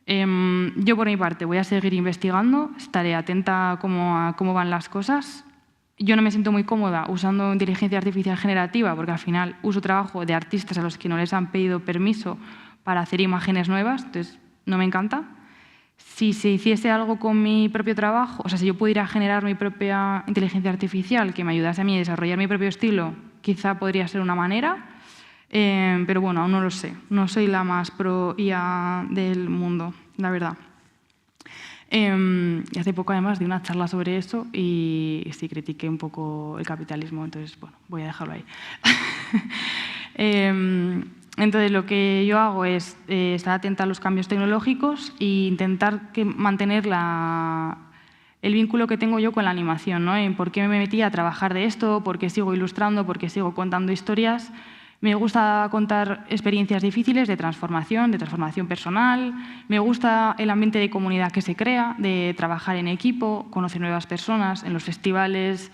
Yo, por mi parte, voy a seguir investigando, estaré atenta a cómo van las cosas. Yo no me siento muy cómoda usando inteligencia artificial generativa porque al final uso trabajo de artistas a los que no les han pedido permiso para hacer imágenes nuevas, entonces no me encanta. Si se hiciese algo con mi propio trabajo, o sea, si yo pudiera generar mi propia inteligencia artificial que me ayudase a mí a desarrollar mi propio estilo, quizá podría ser una manera, pero bueno, aún no lo sé. No soy la más pro IA del mundo, la verdad. Y hace poco, además, di una charla sobre eso y sí critiqué un poco el capitalismo, entonces, bueno, voy a dejarlo ahí. Entonces, lo que yo hago es estar atenta a los cambios tecnológicos e intentar mantener el vínculo que tengo yo con la animación, ¿no? En por qué me metí a trabajar de esto, por qué sigo ilustrando, por qué sigo contando historias. Me gusta contar experiencias difíciles de transformación personal. Me gusta el ambiente de comunidad que se crea, de trabajar en equipo, conocer nuevas personas en los festivales,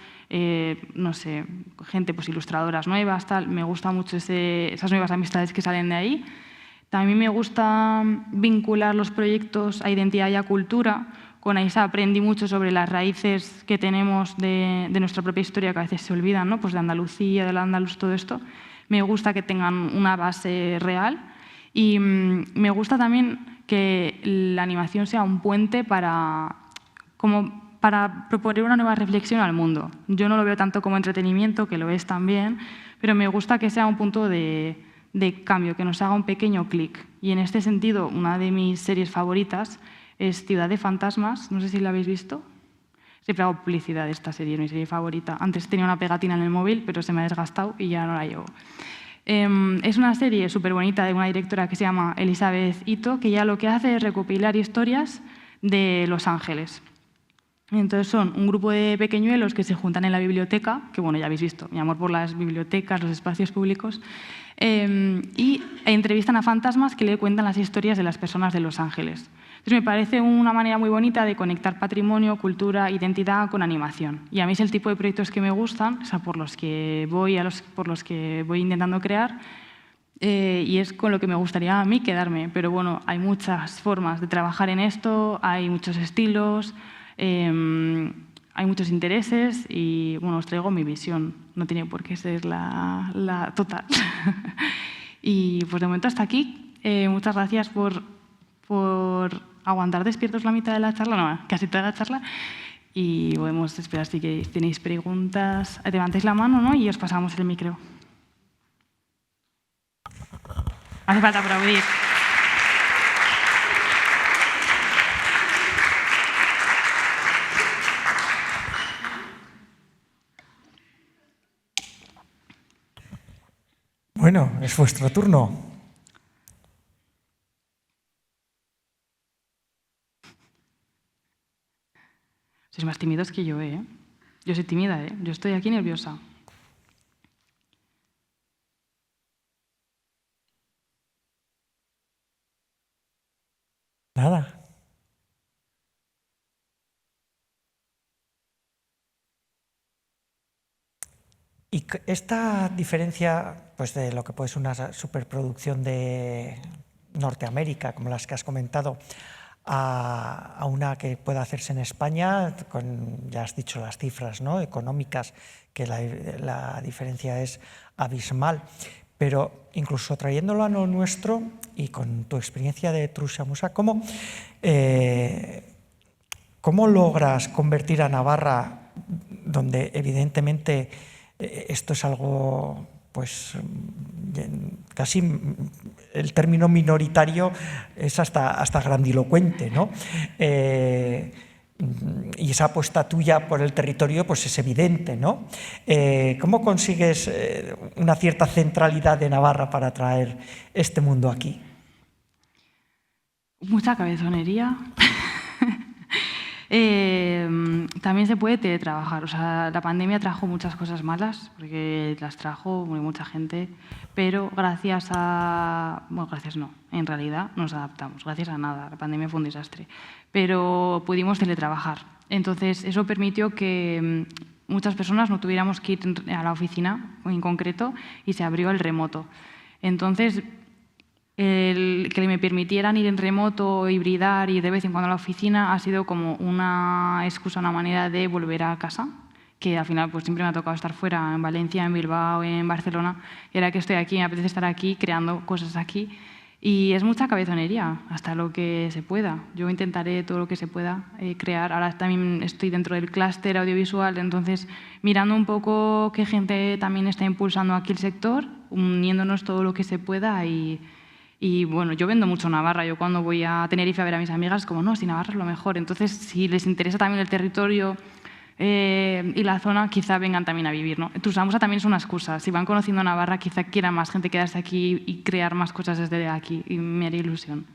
no sé, gente, pues ilustradoras nuevas, tal. Me gusta mucho esas nuevas amistades que salen de ahí. También me gusta vincular los proyectos a identidad y a cultura. Con AISA aprendí mucho sobre las raíces que tenemos de nuestra propia historia, que a veces se olvidan, ¿no? Pues de Andalucía, del Andaluz, todo esto. Me gusta que tengan una base real y me gusta también que la animación sea un puente para proponer una nueva reflexión al mundo. Yo no lo veo tanto como entretenimiento, que lo es también, pero me gusta que sea un punto de cambio, que nos haga un pequeño clic. Y en este sentido, una de mis series favoritas es Ciudad de Fantasmas, no sé si la habéis visto. Siempre hago publicidad de esta serie, es mi serie favorita. Antes tenía una pegatina en el móvil, pero se me ha desgastado y ya no la llevo. Es una serie súper bonita de una directora que se llama Elizabeth Ito, que ya lo que hace es recopilar historias de Los Ángeles. Entonces son un grupo de pequeñuelos que se juntan en la biblioteca, que bueno, ya habéis visto, mi amor por las bibliotecas, los espacios públicos, y entrevistan a fantasmas que le cuentan las historias de las personas de Los Ángeles. Entonces me parece una manera muy bonita de conectar patrimonio, cultura, identidad con animación. Y a mí es el tipo de proyectos que me gustan, o sea, por los que voy intentando crear, y es con lo que me gustaría a mí quedarme. Pero bueno, hay muchas formas de trabajar en esto, hay muchos estilos, hay muchos intereses y bueno, os traigo mi visión. No tiene por qué ser la total. Y pues de momento hasta aquí. Muchas gracias por aguantar despiertos la mitad de la charla, no, casi toda la charla. Y podemos esperar si tenéis preguntas. Levantéis la mano, ¿no? Y os pasamos el micro. Hace falta aplaudir. Bueno, es vuestro turno. Sois más tímidos que yo, ¿eh? Yo soy tímida, ¿eh? Yo estoy aquí nerviosa. Nada. Y esta diferencia, pues de lo que puede ser una superproducción de Norteamérica, como las que has comentado, a una que pueda hacerse en España, ya has dicho las cifras, ¿no?, económicas, que la diferencia es abismal. Pero incluso trayéndolo a lo nuestro y con tu experiencia de Trussa Musa, ¿cómo logras convertir a Navarra, donde evidentemente esto es algo, pues casi el término minoritario es hasta grandilocuente, ¿no? Y esa apuesta tuya por el territorio pues es evidente, ¿no? ¿Cómo consigues una cierta centralidad de Navarra para traer este mundo aquí? Mucha cabezonería. También se puede teletrabajar. O sea, la pandemia trajo muchas cosas malas, porque las trajo mucha gente, pero gracias a... Bueno, gracias no, en realidad nos adaptamos, gracias a nada. La pandemia fue un desastre, pero pudimos teletrabajar. Entonces, eso permitió que muchas personas no tuviéramos que ir a la oficina en concreto y se abrió el remoto. Entonces, el que me permitieran ir en remoto, hibridar y de vez en cuando a la oficina ha sido como una excusa, una manera de volver a casa, que al final pues siempre me ha tocado estar fuera, en Valencia, en Bilbao, en Barcelona, y ahora que estoy aquí, me apetece estar aquí creando cosas aquí. Y es mucha cabezonería, hasta lo que se pueda. Yo intentaré todo lo que se pueda crear. Ahora también estoy dentro del clúster audiovisual, entonces mirando un poco qué gente también está impulsando aquí el sector, uniéndonos todo lo que se pueda y bueno, yo vendo mucho Navarra. Yo cuando voy a Tenerife a ver a mis amigas, como no, si Navarra es lo mejor. Entonces, si les interesa también el territorio y la zona, quizá vengan también a vivir, ¿no? Trussa Musa también es una excusa. Si van conociendo Navarra, quizá quiera más gente quedarse aquí y crear más cosas desde aquí. Y me haría ilusión.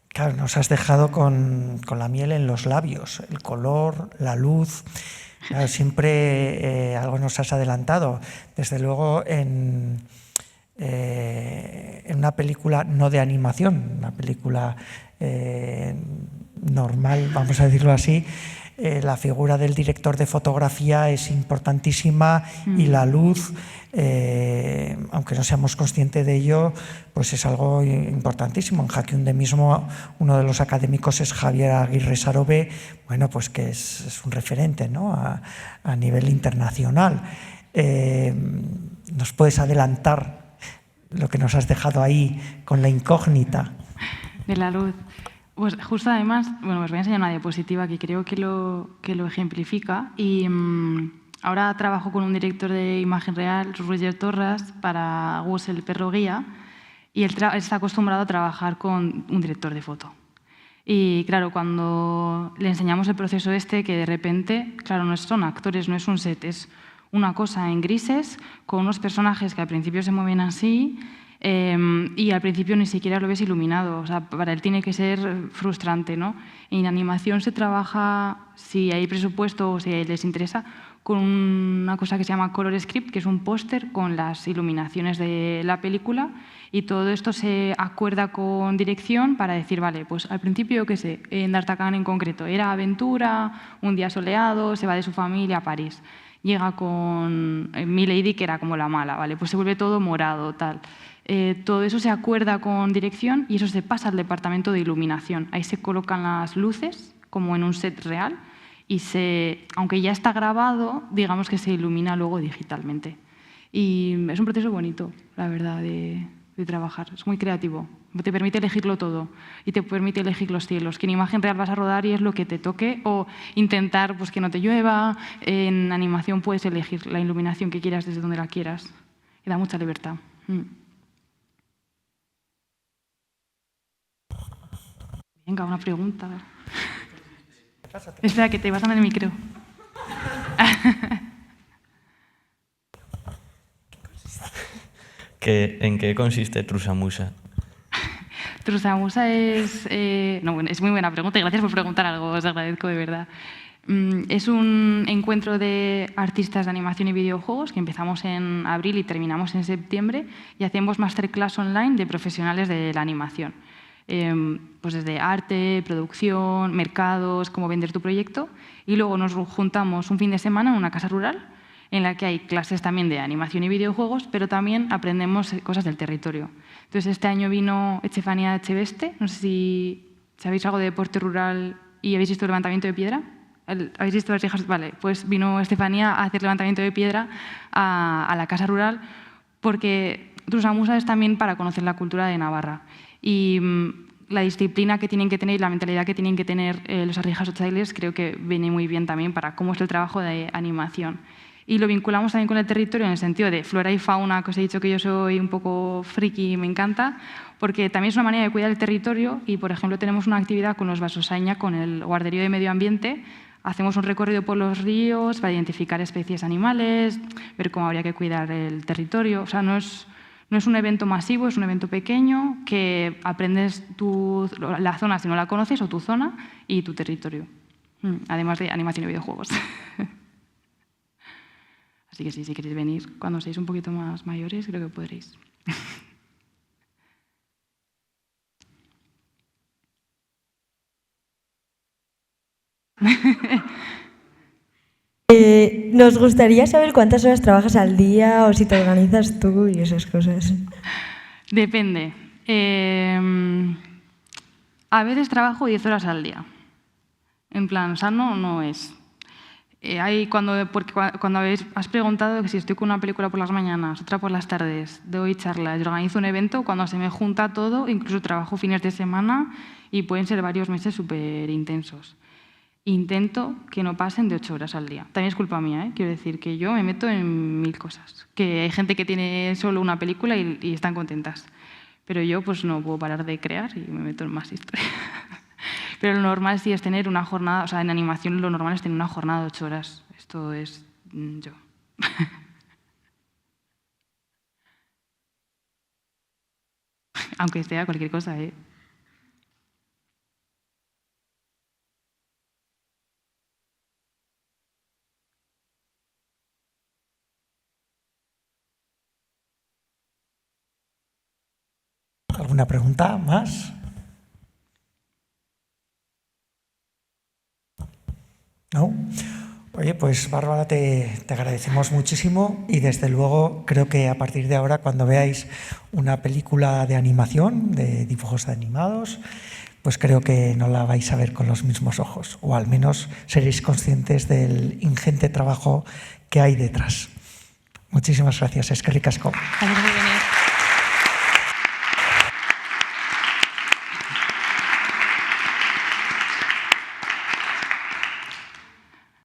Claro, nos has dejado con la miel en los labios, el color, la luz. Claro, siempre algo nos has adelantado. Desde luego en una película no de animación, una película normal, vamos a decirlo así, la figura del director de fotografía es importantísima y la luz, aunque no seamos conscientes de ello, pues es algo importantísimo. En Jaquiunde mismo uno de los académicos es Javier Aguirre Sarobe, bueno, pues que es un referente, ¿no?, a nivel internacional. ¿Nos puedes adelantar lo que nos has dejado ahí con la incógnita? De la luz. Pues justo además, bueno, os voy a enseñar una diapositiva que creo que lo ejemplifica. Y ahora trabajo con un director de imagen real, Roger Torras, para Gus el perro guía, y él está acostumbrado a trabajar con un director de foto. Y claro, cuando le enseñamos el proceso que de repente, claro, no son actores, no es un set, es una cosa en grises, con unos personajes que al principio se mueven así, y al principio ni siquiera lo ves iluminado. O sea, para él tiene que ser frustrante, ¿no? En animación se trabaja, si hay presupuesto o si les interesa, con una cosa que se llama Color Script, que es un póster con las iluminaciones de la película, y todo esto se acuerda con dirección para decir, vale, pues al principio, yo qué sé, en D'Artagnan en concreto, era aventura, un día soleado, se va de su familia a París. Llega con Milady, que era como la mala, ¿vale? Pues se vuelve todo morado, tal. Todo eso se acuerda con dirección y eso se pasa al departamento de iluminación. Ahí se colocan las luces, como en un set real, y aunque ya está grabado, digamos que se ilumina luego digitalmente. Y es un proceso bonito, la verdad, de trabajar. Es muy creativo. Te permite elegirlo todo y te permite elegir los cielos. Que en imagen real vas a rodar y es lo que te toque, o intentar pues, que no te llueva. En animación puedes elegir la iluminación que quieras desde donde la quieras. Y da mucha libertad. Venga, una pregunta. Espera, que te vas a dar el micro. ¿En qué consiste Trussa Musa? Trussa Musa es muy buena pregunta y gracias por preguntar algo, os agradezco de verdad. Es un encuentro de artistas de animación y videojuegos que empezamos en abril y terminamos en septiembre y hacemos masterclass online de profesionales de la animación. pues desde arte, producción, mercados, cómo vender tu proyecto. Y luego nos juntamos un fin de semana en una casa rural en la que hay clases también de animación y videojuegos, pero también aprendemos cosas del territorio. Entonces, este año vino Echefania Echeveste, no sé si sabéis algo de deporte rural y habéis visto el levantamiento de piedra. ¿Habéis visto las hijas? Vale, pues vino Estefanía a hacer levantamiento de piedra a la casa rural, porque Trusamusa es también para conocer la cultura de Navarra. Y la disciplina que tienen que tener y la mentalidad que tienen que tener los arrijas ochailes creo que viene muy bien también para cómo es el trabajo de animación. Y lo vinculamos también con el territorio en el sentido de flora y fauna, que os he dicho que yo soy un poco friki y me encanta, porque también es una manera de cuidar el territorio y, por ejemplo, tenemos una actividad con los Basosaña, con el Guarderío de Medio Ambiente. Hacemos un recorrido por los ríos para identificar especies animales, ver cómo habría que cuidar el territorio. O sea, no es un evento masivo, es un evento pequeño que aprendes la zona si no la conoces, o tu zona y tu territorio, además de animación y videojuegos. Así que sí, si queréis venir cuando seáis un poquito más mayores, creo que podréis. Nos gustaría saber cuántas horas trabajas al día o si te organizas tú y esas cosas. Depende. A veces trabajo 10 horas al día. En plan, sano no es. Porque cuando has preguntado que si estoy con una película por las mañanas, otra por las tardes, doy charlas, yo organizo un evento, cuando se me junta todo, incluso trabajo fines de semana y pueden ser varios meses súper intensos. Intento que no pasen de 8 horas al día. También es culpa mía, ¿eh? Quiero decir que yo me meto en 1000 cosas. Que hay gente que tiene solo una película y están contentas. Pero yo pues no puedo parar de crear y me meto en más historias. Pero lo normal sí es tener una jornada, o sea, en animación lo normal es tener una jornada de 8 horas. Esto es yo. Aunque sea cualquier cosa, ¿eh? ¿Alguna pregunta más? ¿No? Oye, pues Bárbara, te agradecemos muchísimo y desde luego creo que a partir de ahora, cuando veáis una película de animación, de dibujos animados, pues creo que no la vais a ver con los mismos ojos, o al menos seréis conscientes del ingente trabajo que hay detrás. Muchísimas gracias. Eskerrik asko. Gracias por venir.